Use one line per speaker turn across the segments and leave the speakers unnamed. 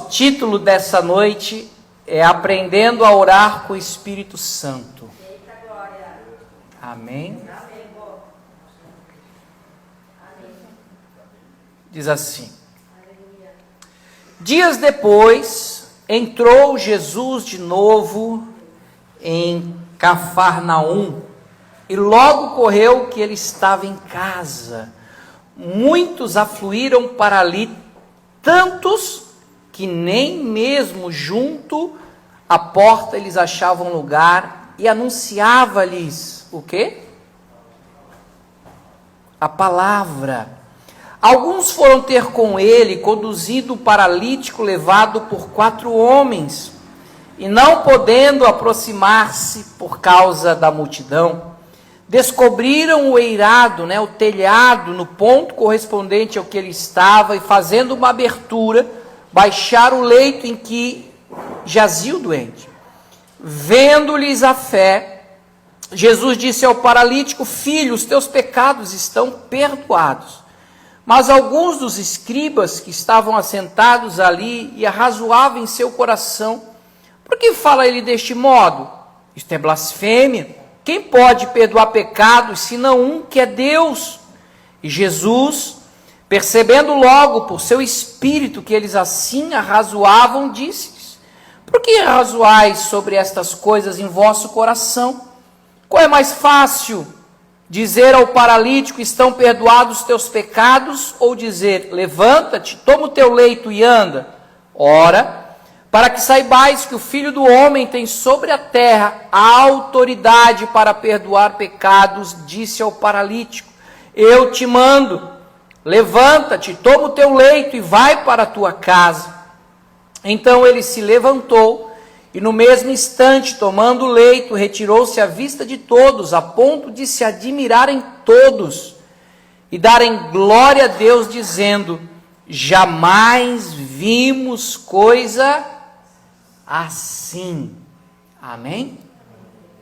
título dessa noite é Aprendendo a Orar com o Espírito Santo. Amém? Diz assim: dias depois, entrou Jesus de novo em Cafarnaum, e logo correu que ele estava em casa. Muitos afluíram para ali, tantos que nem mesmo junto à porta eles achavam lugar, e anunciava-lhes o quê? A palavra. Alguns foram ter com ele, conduzido o paralítico levado por 4 homens, e não podendo aproximar-se por causa da multidão, descobriram o eirado, o telhado, no ponto correspondente ao que ele estava, e fazendo uma abertura, baixaram o leito em que jazia o doente. Vendo-lhes a fé, Jesus disse ao paralítico: filho, os teus pecados estão perdoados. Mas alguns dos escribas que estavam assentados ali e arrazoavam em seu coração: por que fala ele deste modo? Isto é blasfêmia. Quem pode perdoar pecados, senão um que é Deus? E Jesus, percebendo logo por seu espírito que eles assim arrazoavam, disse-lhes: por que arrazoais sobre estas coisas em vosso coração? Qual é mais fácil, dizer ao paralítico: estão perdoados os teus pecados, ou dizer: levanta-te, toma o teu leito e anda? Ora, para que saibais que o Filho do Homem tem sobre a terra a autoridade para perdoar pecados, disse ao paralítico: eu te mando, levanta-te, toma o teu leito e vai para a tua casa. Então ele se levantou e no mesmo instante, tomando o leito, retirou-se à vista de todos, a ponto de se admirarem todos e darem glória a Deus, dizendo: jamais vimos coisa assim. Amém?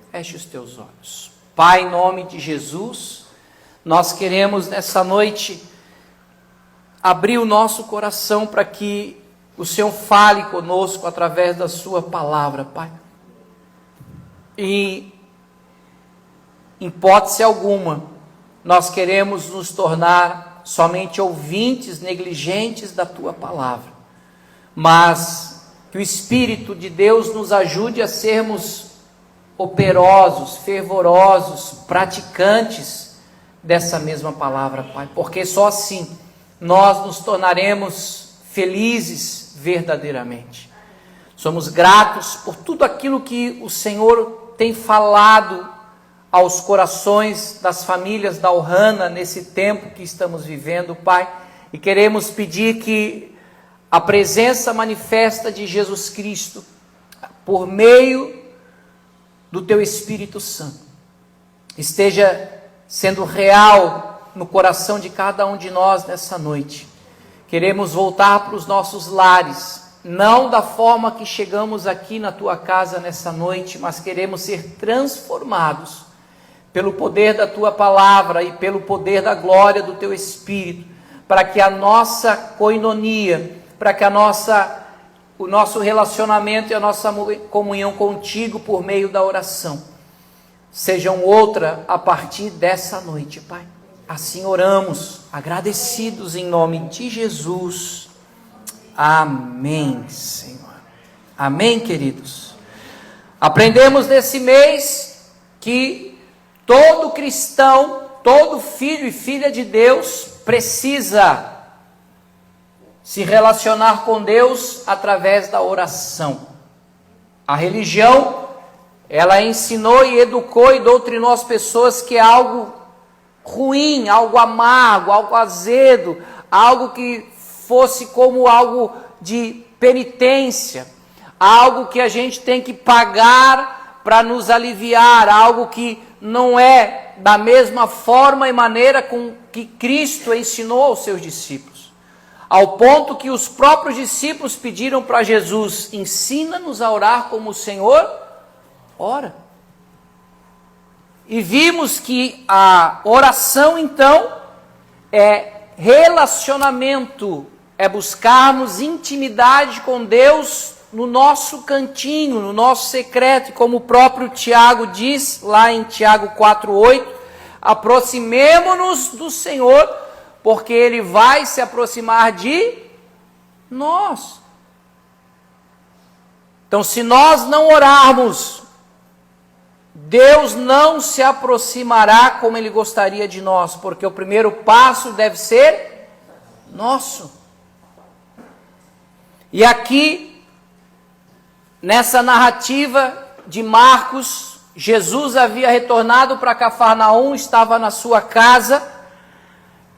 Feche os teus olhos. Pai, em nome de Jesus, nós queremos nessa noite abrir o nosso coração para que o Senhor fale conosco através da sua palavra, Pai. E, em hipótese alguma, nós queremos nos tornar somente ouvintes negligentes da tua palavra, mas que o Espírito de Deus nos ajude a sermos operosos, fervorosos, praticantes dessa mesma palavra, Pai, porque só assim nós nos tornaremos felizes verdadeiramente. Somos gratos por tudo aquilo que o Senhor tem falado aos corações das famílias da Ohana nesse tempo que estamos vivendo, Pai, e queremos pedir que a presença manifesta de Jesus Cristo, por meio do Teu Espírito Santo, esteja sendo real no coração de cada um de nós nessa noite. Queremos voltar para os nossos lares, não da forma que chegamos aqui na Tua casa nessa noite, mas queremos ser transformados pelo poder da Tua palavra e pelo poder da glória do Teu Espírito, para que a nossa koinonia, para que o nosso relacionamento e a nossa comunhão contigo por meio da oração sejam outra a partir dessa noite, Pai. Assim oramos, agradecidos em nome de Jesus. Amém, Senhor. Amém, queridos. Aprendemos nesse mês que todo cristão, todo filho e filha de Deus precisa se relacionar com Deus através da oração. A religião, ela ensinou e educou e doutrinou as pessoas que é algo ruim, algo amargo, algo azedo, algo que fosse como algo de penitência, algo que a gente tem que pagar para nos aliviar, algo que não é da mesma forma e maneira com que Cristo ensinou aos seus discípulos. Ao ponto que os próprios discípulos pediram para Jesus: ensina-nos a orar como o Senhor ora. E vimos que a oração, então, é relacionamento é buscarmos intimidade com Deus no nosso cantinho, no nosso secreto, e como o próprio Tiago diz, lá em Tiago 4:8, aproximemo-nos do Senhor, porque Ele vai se aproximar de nós. Então, se nós não orarmos, Deus não se aproximará como Ele gostaria de nós, porque o primeiro passo deve ser nosso. E aqui, nessa narrativa de Marcos, Jesus havia retornado para Cafarnaum, estava na sua casa,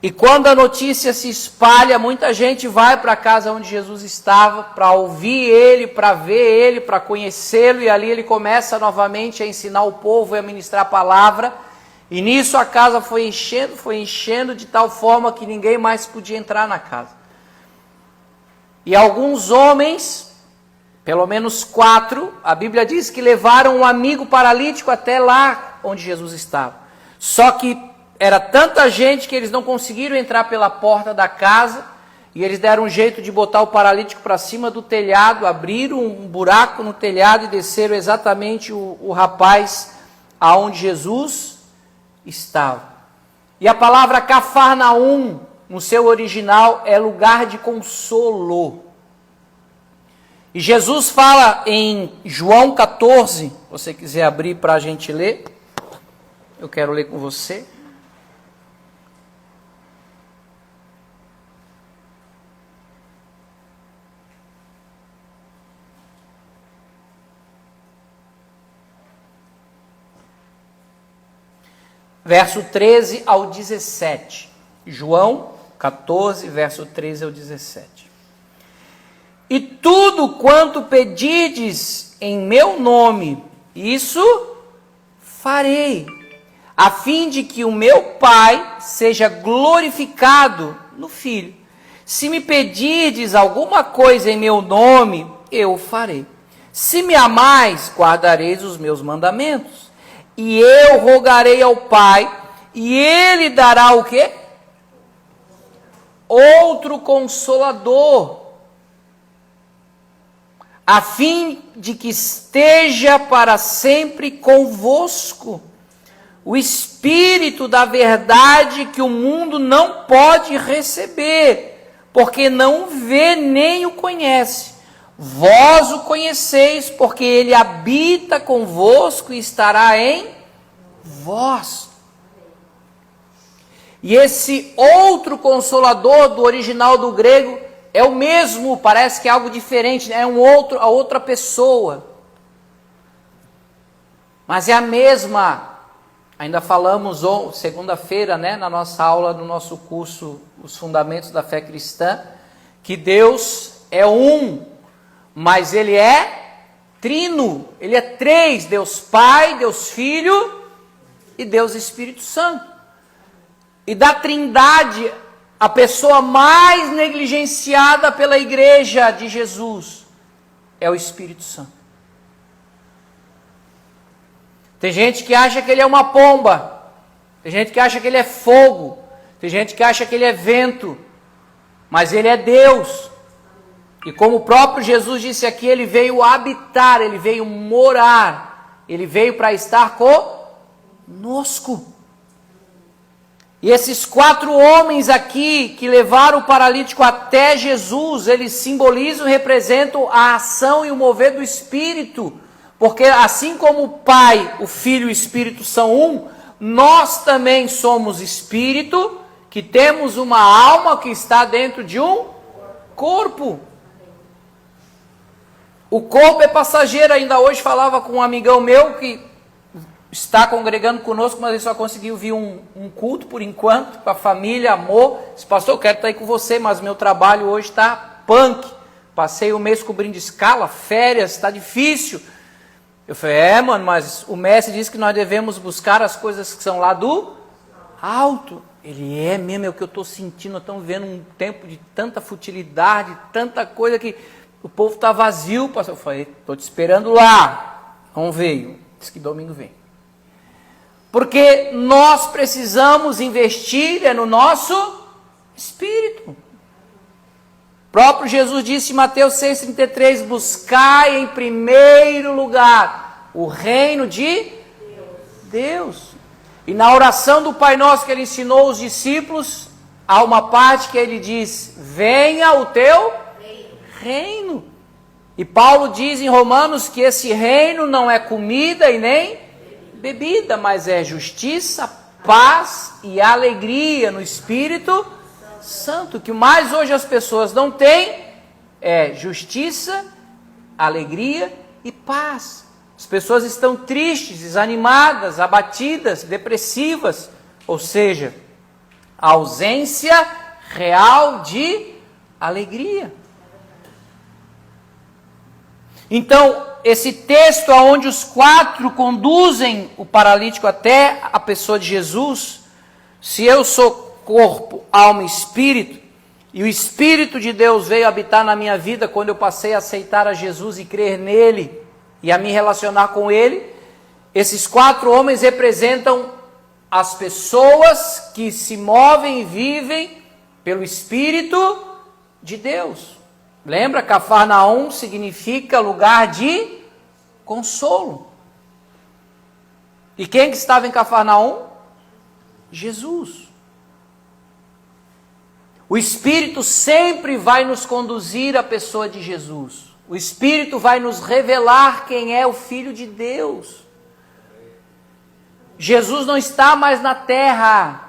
e quando a notícia se espalha, muita gente vai para a casa onde Jesus estava, para ouvir Ele, para ver Ele, para conhecê-lo, e ali Ele começa novamente a ensinar o povo e a ministrar a palavra, e nisso a casa foi enchendo de tal forma que ninguém mais podia entrar na casa. E alguns homens, pelo menos 4, a Bíblia diz que levaram um amigo paralítico até lá onde Jesus estava. Só que era tanta gente que eles não conseguiram entrar pela porta da casa, e eles deram um jeito de botar o paralítico para cima do telhado, abriram um buraco no telhado e desceram exatamente o rapaz aonde Jesus estava. E a palavra Cafarnaum, no seu original, é lugar de consolo. E Jesus fala em João 14, se você quiser abrir para a gente ler, eu quero ler com você. Verso 13 ao 17. João 14, verso 13 ao 17. E tudo quanto pedides em meu nome, isso farei, a fim de que o meu Pai seja glorificado no Filho. Se me pedirdes alguma coisa em meu nome, eu o farei. Se me amais, guardareis os meus mandamentos. E eu rogarei ao Pai, e Ele dará o quê? Outro Consolador, a fim de que esteja para sempre convosco, o Espírito da verdade que o mundo não pode receber, porque não vê nem o conhece. Vós o conheceis, porque Ele habita convosco e estará em vós. E esse outro Consolador, do original do grego, é o mesmo, parece que é algo diferente, é a outra pessoa. Mas é a mesma. Ainda falamos segunda-feira, na nossa aula, no nosso curso, Os Fundamentos da Fé Cristã, que Deus é um, mas Ele é trino, Ele é três: Deus Pai, Deus Filho e Deus Espírito Santo. E da Trindade, a pessoa mais negligenciada pela igreja de Jesus é o Espírito Santo. Tem gente que acha que Ele é uma pomba, tem gente que acha que Ele é fogo, tem gente que acha que Ele é vento, mas Ele é Deus. E como o próprio Jesus disse aqui, Ele veio habitar, Ele veio morar, Ele veio para estar conosco. E esses 4 homens aqui que levaram o paralítico até Jesus, eles simbolizam e representam a ação e o mover do Espírito. Porque assim como o Pai, o Filho e o Espírito são um, nós também somos Espírito, que temos uma alma que está dentro de um corpo. O corpo é passageiro. Ainda hoje falava com um amigão meu que está congregando conosco, mas ele só conseguiu vir um culto por enquanto, com a família, amor. Disse: pastor, eu quero estar aí com você, mas meu trabalho hoje está punk. Passei um mês cobrindo escala, férias, está difícil. Eu falei: mano, mas o mestre disse que nós devemos buscar as coisas que são lá do alto. Ele: é mesmo, é o que eu estou sentindo. Nós estamos vivendo um tempo de tanta futilidade, tanta coisa que o povo está vazio, pastor. Eu falei: estou te esperando lá. Não veio. Disse que domingo vem. Porque nós precisamos investir no nosso espírito. Próprio Jesus disse em Mateus 6,33, buscai em primeiro lugar o reino de Deus. E na oração do Pai Nosso que ele ensinou os discípulos, há uma parte que ele diz, venha o teu reino. E Paulo diz em Romanos que esse reino não é comida e nem bebida, mas é justiça, paz e alegria no Espírito Santo. O que mais hoje as pessoas não têm é justiça, alegria e paz. As pessoas estão tristes, desanimadas, abatidas, depressivas, ou seja, a ausência real de alegria. Então, esse texto onde os 4 conduzem o paralítico até a pessoa de Jesus, se eu sou corpo, alma e espírito, e o Espírito de Deus veio habitar na minha vida quando eu passei a aceitar a Jesus e crer nele, e a me relacionar com ele, esses 4 homens representam as pessoas que se movem e vivem pelo Espírito de Deus. Lembra, Cafarnaum significa lugar de consolo. E quem que estava em Cafarnaum? Jesus. O Espírito sempre vai nos conduzir à pessoa de Jesus. O Espírito vai nos revelar quem é o Filho de Deus. Jesus não está mais na terra.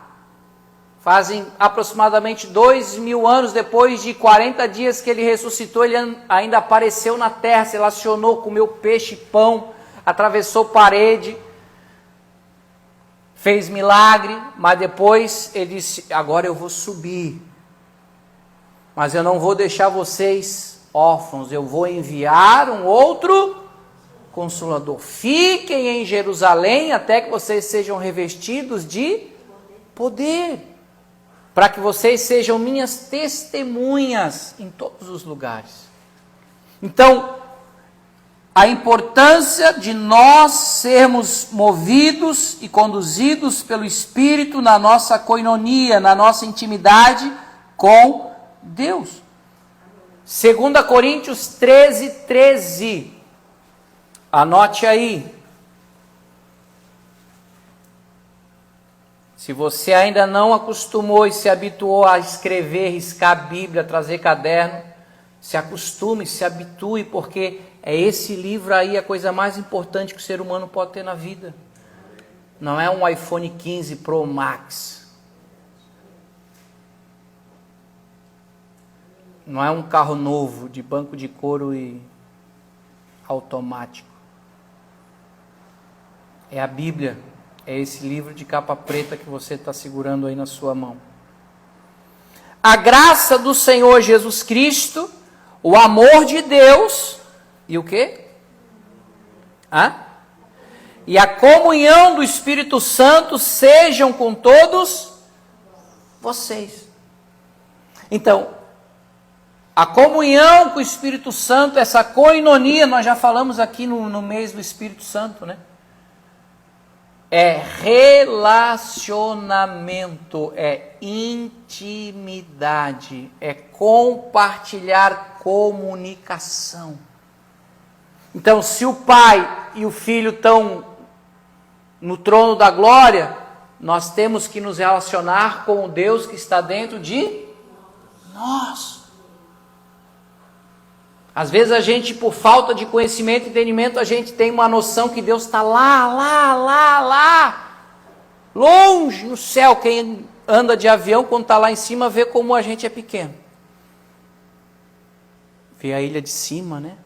Fazem aproximadamente 2.000 anos, depois de 40 dias que ele ressuscitou, ele ainda apareceu na terra, se relacionou, comeu peixe e pão, atravessou parede, fez milagre, mas depois ele disse, agora eu vou subir, mas eu não vou deixar vocês órfãos, eu vou enviar um outro Consolador. Fiquem em Jerusalém até que vocês sejam revestidos de poder, para que vocês sejam minhas testemunhas em todos os lugares. Então, a importância de nós sermos movidos e conduzidos pelo Espírito na nossa koinonia, na nossa intimidade com Deus. 2 Coríntios 13:13. Anote aí. Se você ainda não acostumou e se habituou a escrever, riscar a Bíblia, trazer caderno, se acostume, se habitue, porque é esse livro aí a coisa mais importante que o ser humano pode ter na vida. Não é um iPhone 15 Pro Max. Não é um carro novo de banco de couro e automático. É a Bíblia. É esse livro de capa preta que você está segurando aí na sua mão. A graça do Senhor Jesus Cristo, o amor de Deus, e o quê? E a comunhão do Espírito Santo sejam com todos vocês. Então, a comunhão com o Espírito Santo, essa koinonia, nós já falamos aqui no mês do Espírito Santo, né? É relacionamento, é intimidade, é compartilhar comunicação. Então, se o Pai e o Filho estão no trono da glória, nós temos que nos relacionar com o Deus que está dentro de nós. Às vezes a gente, por falta de conhecimento e entendimento, a gente tem uma noção que Deus está lá, longe no céu. Quem anda de avião, quando está lá em cima, vê como a gente é pequeno. Vê a ilha de cima, né?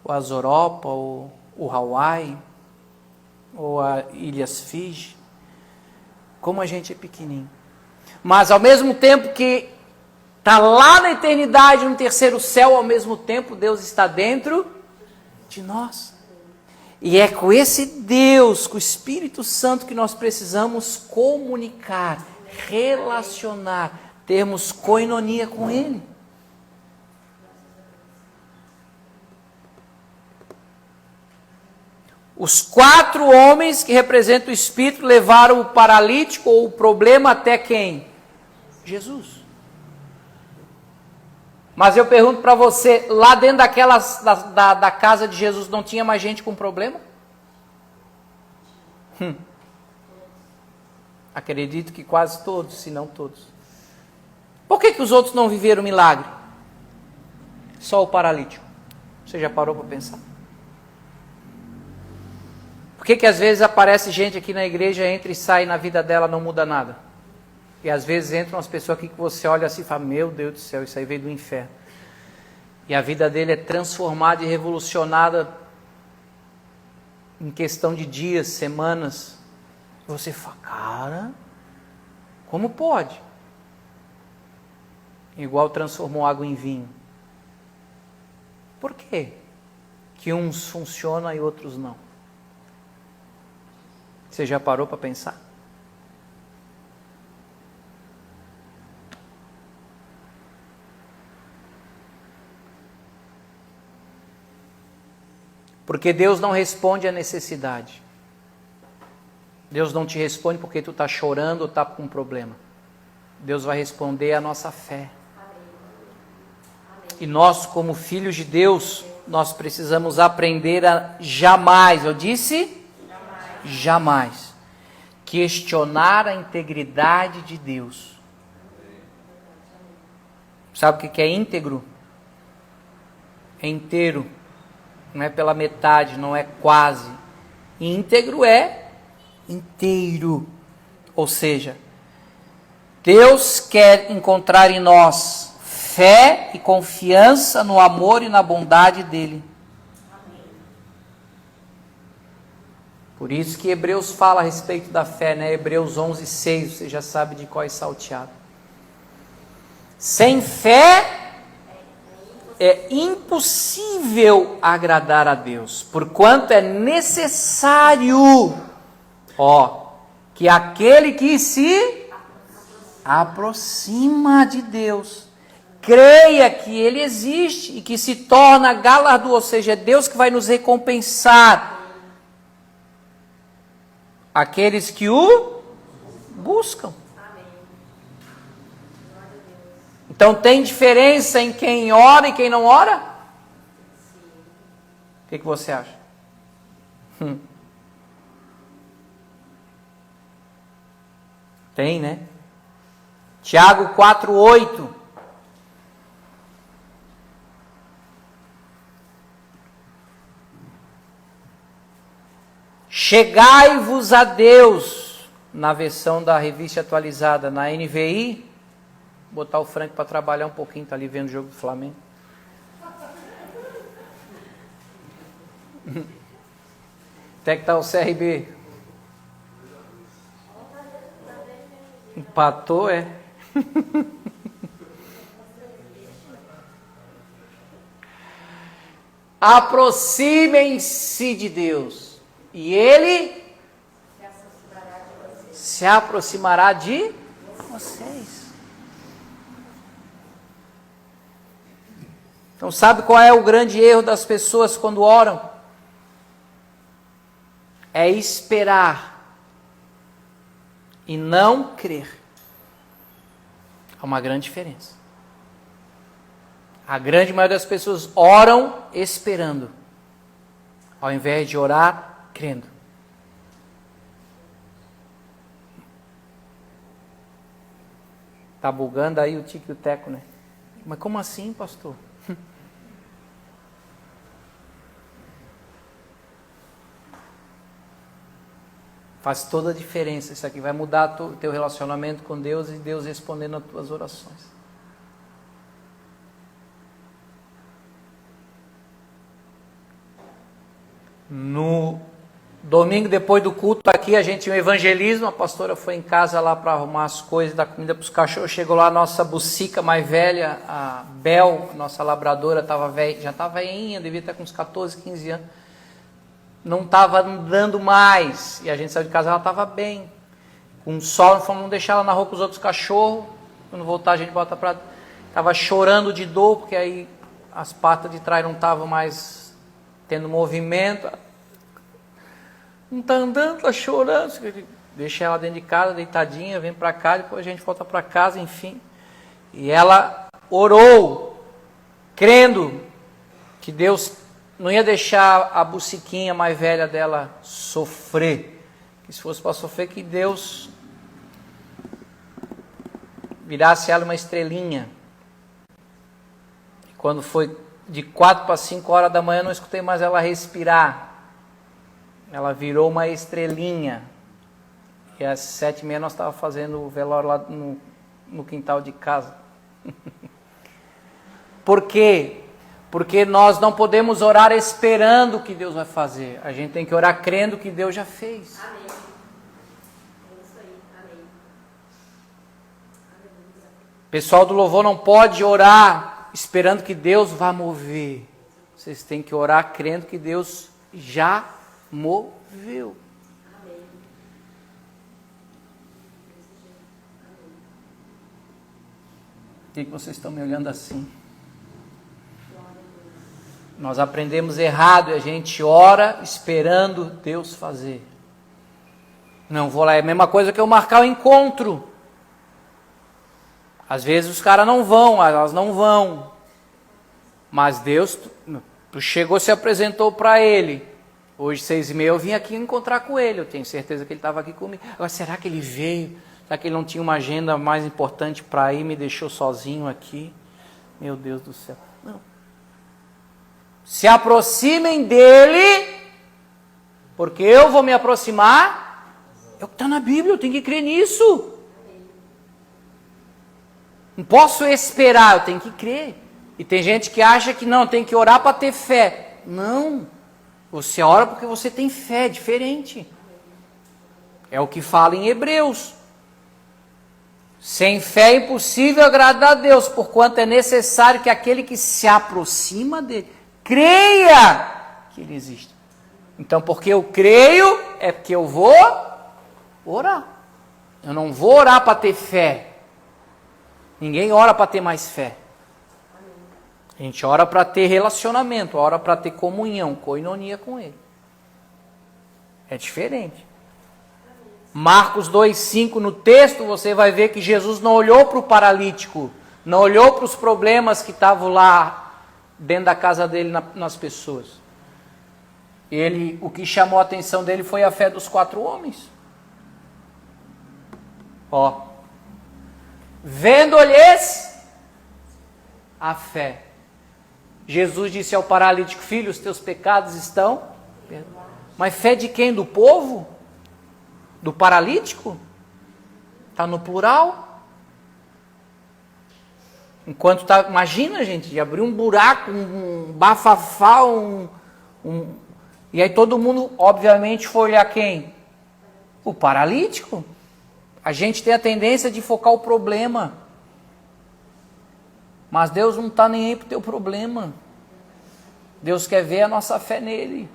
Ou as Europa, ou o Hawaii, ou as Ilhas Fiji. Como a gente é pequenininho. Mas ao mesmo tempo que está lá na eternidade, no terceiro céu, ao mesmo tempo Deus está dentro de nós. E é com esse Deus, com o Espírito Santo, que nós precisamos comunicar, relacionar, termos koinonia com Ele. Os 4 homens que representam o Espírito levaram o paralítico ou o problema até quem? Jesus. Mas eu pergunto para você, lá dentro da casa de Jesus não tinha mais gente com problema? Acredito que quase todos, se não todos. Por que os outros não viveram milagre? Só o paralítico. Você já parou para pensar? Por que às vezes aparece gente aqui na igreja, entra e sai, na vida dela não muda nada? E às vezes entram umas pessoas aqui que você olha assim e fala, meu Deus do céu, isso aí veio do inferno. E a vida dele é transformada e revolucionada em questão de dias, semanas. Você fala, cara, como pode? Igual transformou água em vinho. Por quê? Que uns funcionam e outros não. Você já parou para pensar? Porque Deus não responde à necessidade. Deus não te responde porque tu está chorando ou está com um problema. Deus vai responder à nossa fé. E nós, como filhos de Deus, nós precisamos aprender a jamais, eu disse? Jamais questionar a integridade de Deus. Sabe o que é íntegro? É inteiro. Não é pela metade, não é quase. Íntegro é inteiro. Ou seja, Deus quer encontrar em nós fé e confiança no amor e na bondade dele. Por isso que Hebreus fala a respeito da fé, né? Hebreus 11:6, você já sabe de qual é salteado. Sem fé é impossível agradar a Deus, porquanto é necessário, que aquele que se aproxima de Deus creia que Ele existe e que se torna galardoador, ou seja, é Deus que vai nos recompensar. Aqueles que o buscam. Então tem diferença em quem ora e quem não ora? O que você acha? Tem, né? Tiago 4:8. Chegai-vos a Deus, na versão da revista atualizada, na NVI, botar o Frank para trabalhar um pouquinho, está ali vendo o jogo do Flamengo. Até que está o CRB. Empatou, é. Aproximem-se de Deus. E Ele se aproximará de vocês. Então sabe qual é o grande erro das pessoas quando oram? É esperar e não crer. Há uma grande diferença. A grande maioria das pessoas oram esperando, ao invés de orar crendo. Tá bugando aí o tique e o teco, né? Mas como assim, pastor? Faz toda a diferença. Isso aqui vai mudar o teu relacionamento com Deus e Deus respondendo às tuas orações. No domingo, depois do culto aqui, a gente tinha um evangelismo, a pastora foi em casa lá para arrumar as coisas da comida para os cachorros, chegou lá a nossa bucica mais velha, a Bel, nossa labradora, já estava velhinha, devia estar com uns 14, 15 anos, não estava andando mais, e a gente saiu de casa, ela estava bem, com sol, não deixar ela na rua com os outros cachorros, quando voltar a gente volta para... Estava chorando de dor, porque aí as patas de trás não estavam mais tendo movimento, não está andando, está chorando. Deixa ela dentro de casa, deitadinha, vem para cá, depois a gente volta para casa, enfim. E ela orou. crendo que Deus não ia deixar a buciquinha mais velha dela sofrer. Que se fosse para sofrer, que Deus virasse ela uma estrelinha. E quando foi de 4 para 5 horas da manhã, eu não escutei mais ela respirar. Ela virou uma estrelinha. E às 7h30 nós estávamos fazendo o velório lá no quintal de casa. Por quê? Porque nós não podemos orar esperando o que Deus vai fazer. A gente tem que orar crendo que Deus já fez.
Amém. É isso aí. Amém.
Pessoal do louvor não pode orar esperando que Deus vá mover. Vocês têm que orar crendo que Deus já moveu.
Amém.
Por que vocês estão me olhando assim? Nós aprendemos errado e a gente ora esperando Deus fazer. Não vou lá, é a mesma coisa que eu marcar o encontro. Às vezes os caras não vão, elas não vão. Mas Deus, tu chegou, se apresentou para ele. Hoje 6h30 eu vim aqui encontrar com ele, eu tenho certeza que ele estava aqui comigo. Agora, será que ele veio? Será que ele não tinha uma agenda mais importante para ir e me deixou sozinho aqui? Meu Deus do céu. Não. Se aproximem dele, porque eu vou me aproximar. É o que está na Bíblia, eu tenho que crer nisso. Não posso esperar, eu tenho que crer. E tem gente que acha que não, tem que orar para ter fé. Não, você ora porque você tem fé, é diferente. É o que fala em Hebreus. Sem fé é impossível agradar a Deus, porquanto é necessário que aquele que se aproxima dele creia que ele existe. Então, porque eu creio, é porque eu vou orar. Eu não vou orar para ter fé. Ninguém ora para ter mais fé. A gente ora para ter relacionamento, ora para ter comunhão, koinonia com ele. É diferente. Marcos 2,5 no texto, você vai ver que Jesus não olhou para o paralítico, não olhou para os problemas que estavam lá dentro da casa dele nas pessoas. O que chamou a atenção dele foi a fé dos 4 homens. Ó, vendo-lhes a fé. Jesus disse ao paralítico: filho, os teus pecados estão perdoados. Mas fé de quem? Do povo? Do paralítico? Está no plural. Enquanto tá, imagina, gente, de abrir um buraco, um bafafá, e aí todo mundo, obviamente, foi olhar quem? O paralítico. A gente tem a tendência de focar o problema. Mas Deus não está nem aí para o teu problema. Deus quer ver a nossa fé nele.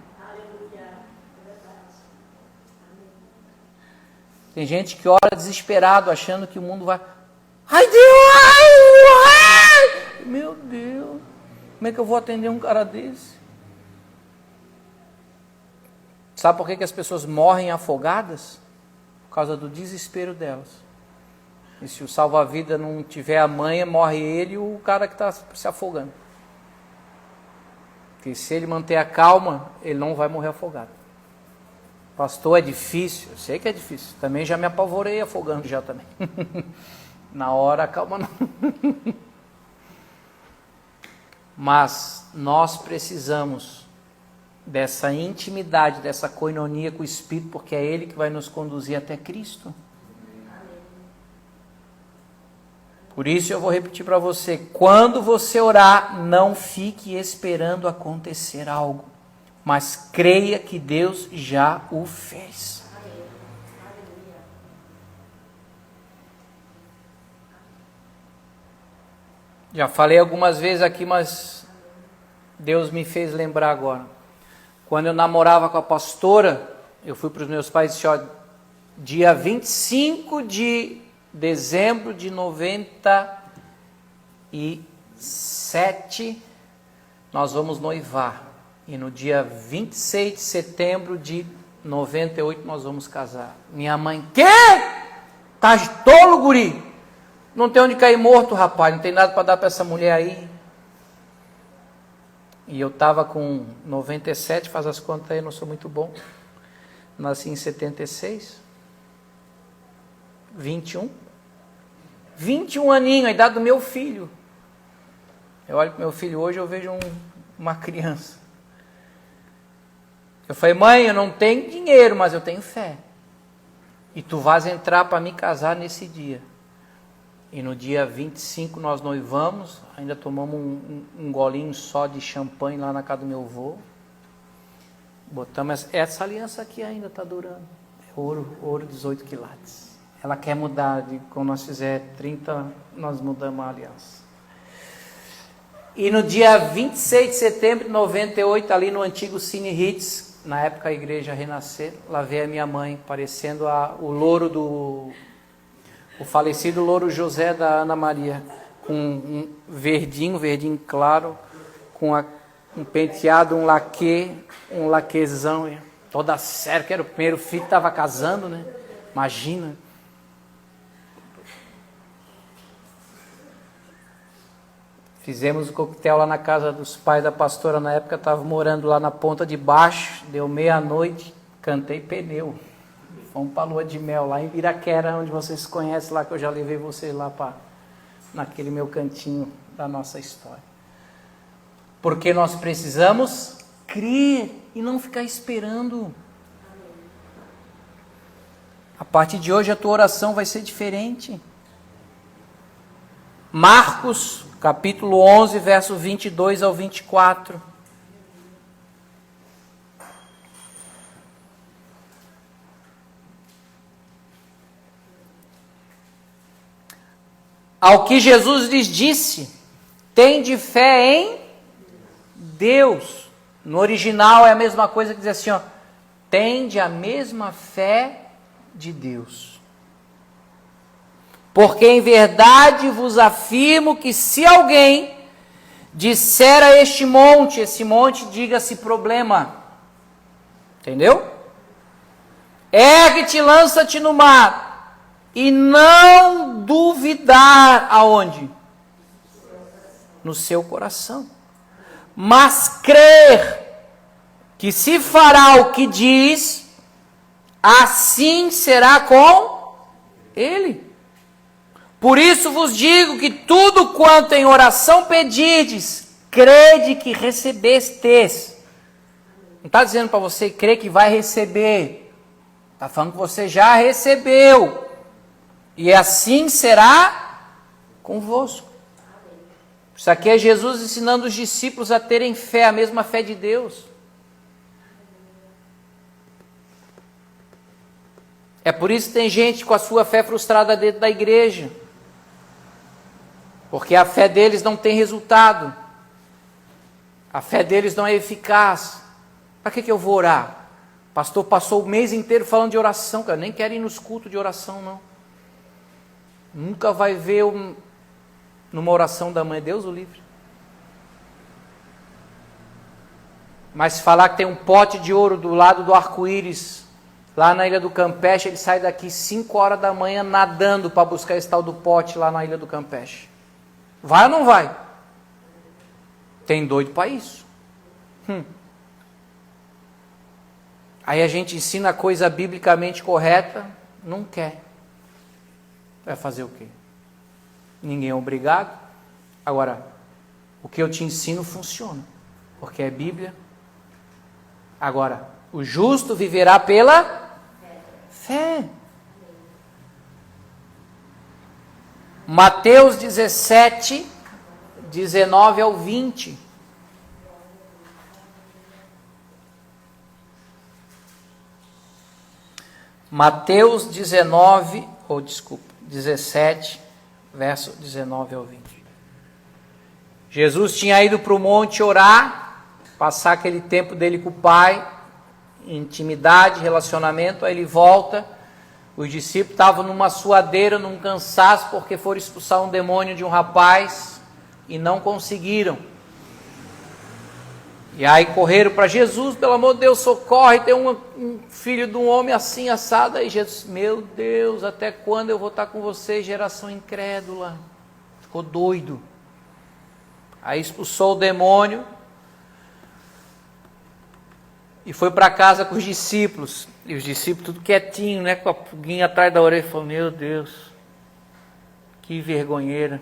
Tem gente que ora desesperado, achando que o mundo vai... Ai, Deus! Ai! Meu Deus! Como é que eu vou atender um cara desse? Sabe por que as pessoas morrem afogadas? Por causa do desespero delas. E se o salva-vida não tiver a manha, morre ele e o cara que está se afogando. Porque se ele manter a calma, ele não vai morrer afogado. Pastor, é difícil? Eu sei que é difícil. Também já me apavorei afogando já também. Na hora, calma não. Mas nós precisamos dessa intimidade, dessa koinonia com o Espírito, porque é Ele que vai nos conduzir até Cristo. Por isso eu vou repetir para você: quando você orar, não fique esperando acontecer algo, mas creia que Deus já o fez. Já falei algumas vezes aqui, mas Deus me fez lembrar agora. Quando eu namorava com a pastora, eu fui para os meus pais e disse: ó, dia 25 de dezembro de 97, nós vamos noivar. E no dia 26 de setembro de 98, nós vamos casar. Minha mãe: quê? Tá tolo, guri? Não tem onde cair morto, rapaz. Não tem nada para dar para essa mulher aí. E eu estava com 97, faz as contas aí, eu não sou muito bom. Nasci em 76. 21. 21 aninhos, a idade do meu filho. Eu olho para meu filho hoje, eu vejo uma criança. Eu falei, mãe, eu não tenho dinheiro, mas eu tenho fé. E tu vais entrar para me casar nesse dia. E no dia 25 nós noivamos, ainda tomamos um golinho só de champanhe lá na casa do meu avô. Botamos essa aliança aqui ainda está durando. É ouro 18 quilates. Ela quer mudar, quando nós fizer 30, nós mudamos a aliança. E no dia 26 de setembro de 98, ali no antigo Cine Hits, na época a igreja Renascer, lá veio a minha mãe, parecendo o louro o falecido louro José da Ana Maria, com um verdinho claro, com um penteado, um laquezão, toda séria, que era o primeiro filho, estava casando, né? Imagina. Fizemos o coquetel lá na casa dos pais da pastora, na época estava morando lá na ponta de baixo, deu meia-noite, cantei pneu. Fomos para a lua de mel, lá em Viraquera, onde vocês conhecem, lá que eu já levei vocês lá naquele meu cantinho da nossa história. Porque nós precisamos crer e não ficar esperando. A partir de hoje a tua oração vai ser diferente. Marcos, capítulo 11, verso 22 ao 24. Ao que Jesus lhes disse, tende fé em Deus. No original é a mesma coisa que diz assim, ó, tende a mesma fé de Deus. Porque em verdade vos afirmo que se alguém disser a esse monte, diga-se problema. Entendeu? Ergue-te, lança-te no mar. E não duvidar aonde? No seu coração. Mas crer que se fará o que diz, assim será com ele. Por isso vos digo que tudo quanto em oração pedirdes, crede que recebestes. Não está dizendo para você crer que vai receber. Está falando que você já recebeu. E assim será convosco. Isso aqui é Jesus ensinando os discípulos a terem fé, a mesma fé de Deus. É por isso que tem gente com a sua fé frustrada dentro da igreja. Porque a fé deles não tem resultado. A fé deles não é eficaz. Para que eu vou orar? O pastor passou o mês inteiro falando de oração, cara. Nem quero ir nos cultos de oração, não. Nunca vai ver numa oração da mãe, Deus o livre. Mas falar que tem um pote de ouro do lado do arco-íris, lá na Ilha do Campeche, ele sai daqui 5 horas da manhã nadando para buscar esse tal do pote lá na Ilha do Campeche. Vai ou não vai? Tem doido para isso. Aí a gente ensina a coisa biblicamente correta, não quer. Vai fazer o quê? Ninguém é obrigado. Agora, o que eu te ensino funciona, porque é Bíblia. Agora, o justo viverá pela fé. Mateus 17, 19 ao 20. Mateus 17, verso 19 ao 20. Jesus tinha ido para o monte orar, passar aquele tempo dele com o Pai, intimidade, relacionamento, aí ele volta. Os discípulos estavam numa suadeira, num cansaço, porque foram expulsar um demônio de um rapaz e não conseguiram. E aí correram para Jesus, pelo amor de Deus, socorre, tem um filho de um homem assim, assado. Aí Jesus, meu Deus, até quando eu vou estar com vocês, geração incrédula? Ficou doido. Aí expulsou o demônio, e foi para casa com os discípulos. E os discípulos tudo quietinho, né? Com a pulguinha atrás da orelha. Falou, meu Deus, que vergonheira.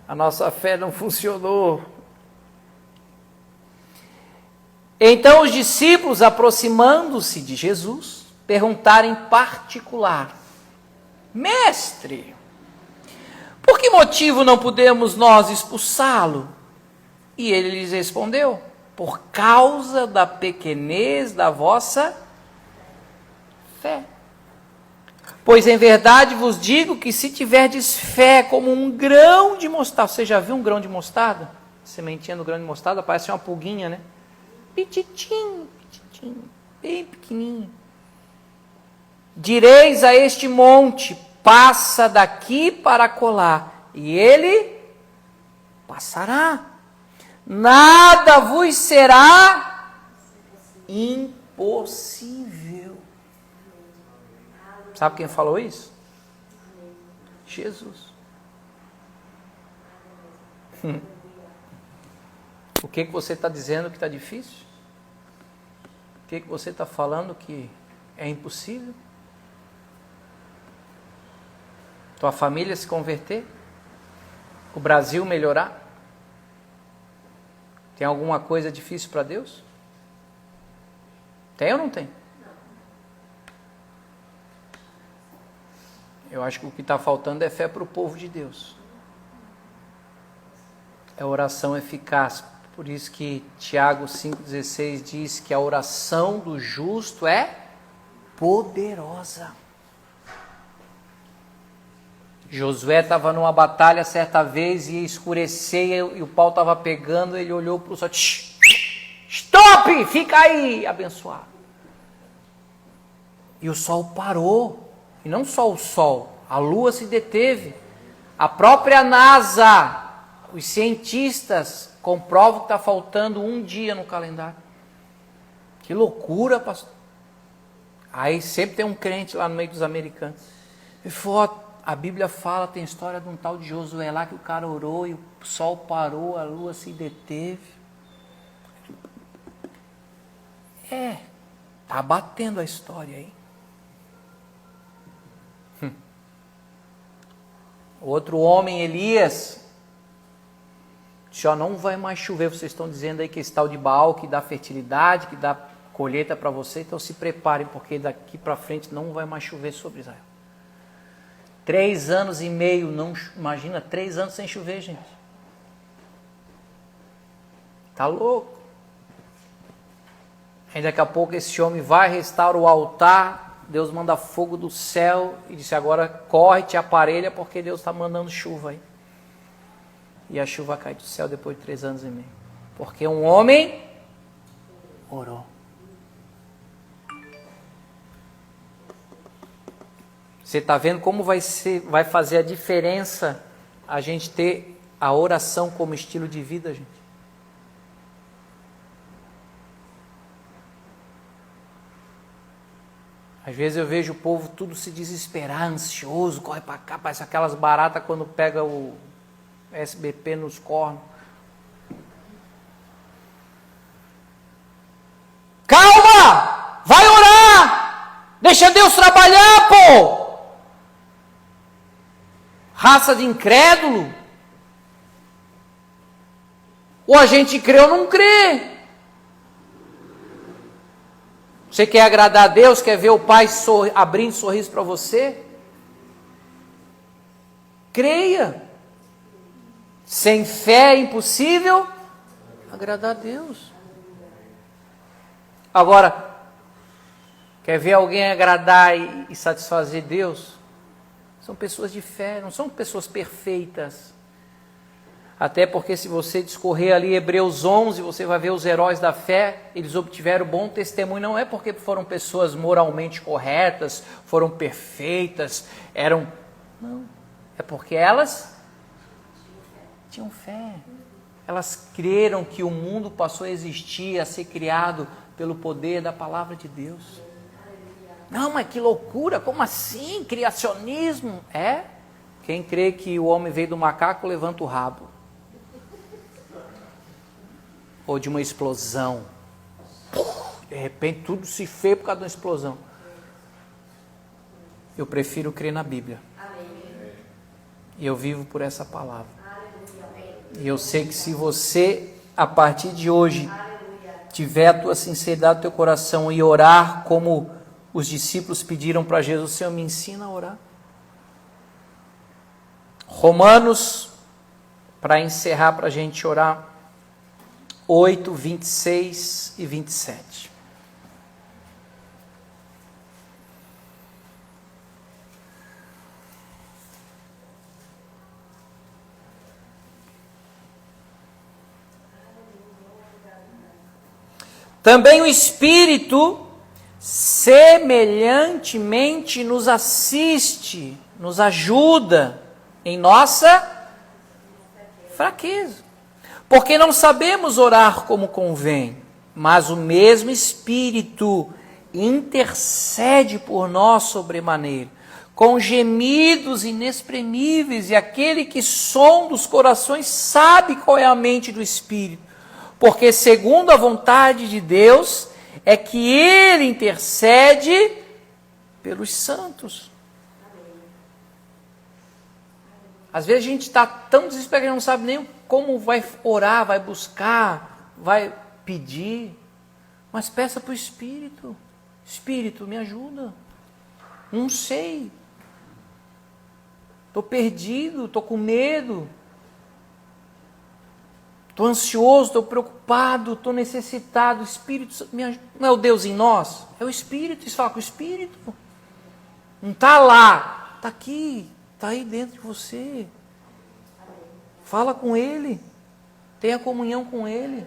A nossa fé não funcionou. Então os discípulos, aproximando-se de Jesus, perguntaram em particular, Mestre, por que motivo não podemos nós expulsá-lo? E ele lhes respondeu, por causa da pequenez da vossa fé. Pois em verdade vos digo que se tiverdes fé como um grão de mostarda, você já viu um grão de mostarda? Sementinha do grão de mostarda, parece uma pulguinha, né? Pititinho, bem pequenininho. Direis a este monte, passa daqui para acolá, e ele passará. Nada vos será impossível. Sabe quem falou isso? Jesus. O que você está dizendo que está difícil? O que você está falando que é impossível? Tua família se converter? O Brasil melhorar? Tem alguma coisa difícil para Deus? Tem ou não tem? Eu acho que o que está faltando é fé para o povo de Deus. É oração eficaz. Por isso que Tiago 5,16 diz que a oração do justo é poderosa. Josué estava numa batalha certa vez e ia escurecer e o pau estava pegando, ele olhou para o sol, stop, fica aí, abençoado. E o sol parou, e não só o sol, a lua se deteve, a própria NASA, os cientistas comprovam que está faltando um dia no calendário. Que loucura, pastor. Aí sempre tem um crente lá no meio dos americanos. Ele falou, a Bíblia fala, tem história de um tal de Josué lá que o cara orou e o sol parou, a lua se deteve. Tá batendo a história aí. Outro homem, Elias, disse, não vai mais chover, vocês estão dizendo aí que esse tal de Baal que dá fertilidade, que dá colheita para vocês, então se preparem, porque daqui para frente não vai mais chover sobre Israel. 3 anos e meio, imagina, 3 anos sem chover, gente. Tá louco. Aí daqui a pouco esse homem vai, restaura o altar, Deus manda fogo do céu e disse, agora corre, te aparelha, porque Deus está mandando chuva aí. E a chuva cai do céu depois de 3 anos e meio. Porque um homem orou. Você está vendo como vai fazer a diferença a gente ter a oração como estilo de vida, gente? Às vezes eu vejo o povo tudo se desesperar, ansioso, corre para cá, parece aquelas baratas quando pega o SBP nos cornos. Calma! Vai orar! Deixa Deus trabalhar, pô! Raça de incrédulo. Ou a gente crê ou não crê. Você quer agradar a Deus? Quer ver o Pai abrindo sorriso para você? Creia. Sem fé é impossível agradar a Deus. Agora, quer ver alguém agradar e satisfazer Deus? São pessoas de fé, não são pessoas perfeitas. Até porque se você discorrer ali Hebreus 11, você vai ver os heróis da fé, eles obtiveram bom testemunho, não é porque foram pessoas moralmente corretas, foram perfeitas, não, é porque elas tinham fé. Elas creram que o mundo passou a existir, a ser criado pelo poder da palavra de Deus. Não, mas que loucura, como assim? Criacionismo? Quem crê que o homem veio do macaco, levanta o rabo. Ou de uma explosão. De repente tudo se fez por causa de uma explosão. Eu prefiro crer na Bíblia. E eu vivo por essa palavra. E eu sei que se você, a partir de hoje, tiver a tua sinceridade do teu coração e orar como os discípulos pediram para Jesus, Senhor, me ensina a orar. Romanos, para encerrar, para a gente orar, 8, 26 e 27. Também o Espírito semelhantemente nos assiste, nos ajuda em nossa fraqueza. Porque não sabemos orar como convém, mas o mesmo Espírito intercede por nós sobremaneira, com gemidos inexprimíveis, e aquele que sonda os corações sabe qual é a mente do Espírito, porque segundo a vontade de Deus é que Ele intercede pelos santos. Às vezes a gente está tão desesperado que não sabe nem como vai orar, vai buscar, vai pedir. Mas peça para o Espírito. Espírito, me ajuda. Não sei. Estou perdido, estou com medo. Estou ansioso, estou preocupado, estou necessitado. O Espírito me ajuda. Não é o Deus em nós? É o Espírito. Isso fala com o Espírito. Não está lá. Está aqui. Está aí dentro de você. Fala com Ele. Tenha comunhão com Ele.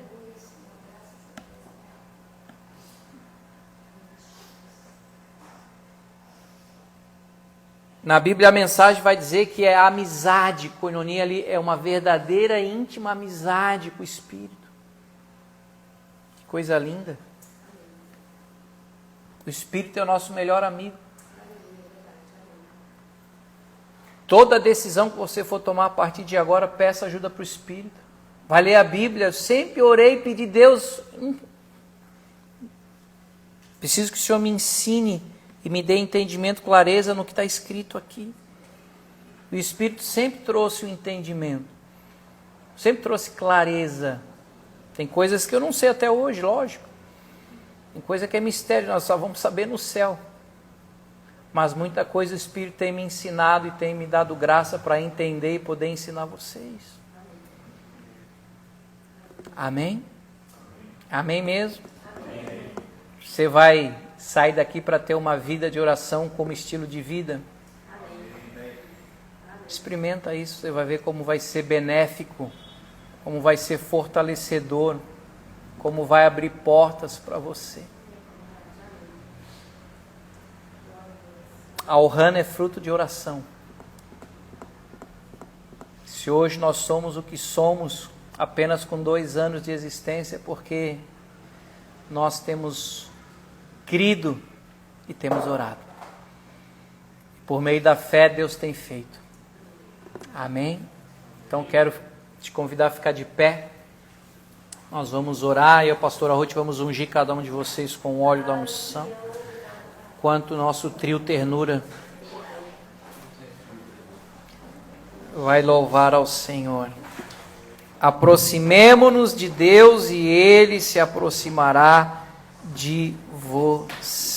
Na Bíblia a mensagem vai dizer que é a amizade, koinonia ali, é uma verdadeira e íntima amizade com o Espírito. Que coisa linda. O Espírito é o nosso melhor amigo. Toda decisão que você for tomar a partir de agora, peça ajuda para o Espírito. Vai ler a Bíblia, eu sempre orei e pedi, Deus, preciso que o Senhor me ensine e me dê entendimento, clareza no que está escrito aqui. O Espírito sempre trouxe o entendimento, sempre trouxe clareza. Tem coisas que eu não sei até hoje, lógico. Tem coisa que é mistério, nós só vamos saber no céu. Mas muita coisa o Espírito tem me ensinado e tem me dado graça para entender e poder ensinar vocês. Amém? Amém mesmo? Amém. Você vai sair daqui para ter uma vida de oração como estilo de vida? Amém. Experimenta isso, você vai ver como vai ser benéfico, como vai ser fortalecedor, como vai abrir portas para você. A Ohana é fruto de oração. Se hoje nós somos o que somos, apenas com 2 anos de existência, é porque nós temos crido e temos orado. Por meio da fé, Deus tem feito. Amém? Então quero te convidar a ficar de pé. Nós vamos orar e a pastora Ruth vamos ungir cada um de vocês com o óleo da unção. Enquanto o nosso trio Ternura vai louvar ao Senhor. Aproximemo-nos de Deus e Ele se aproximará de você.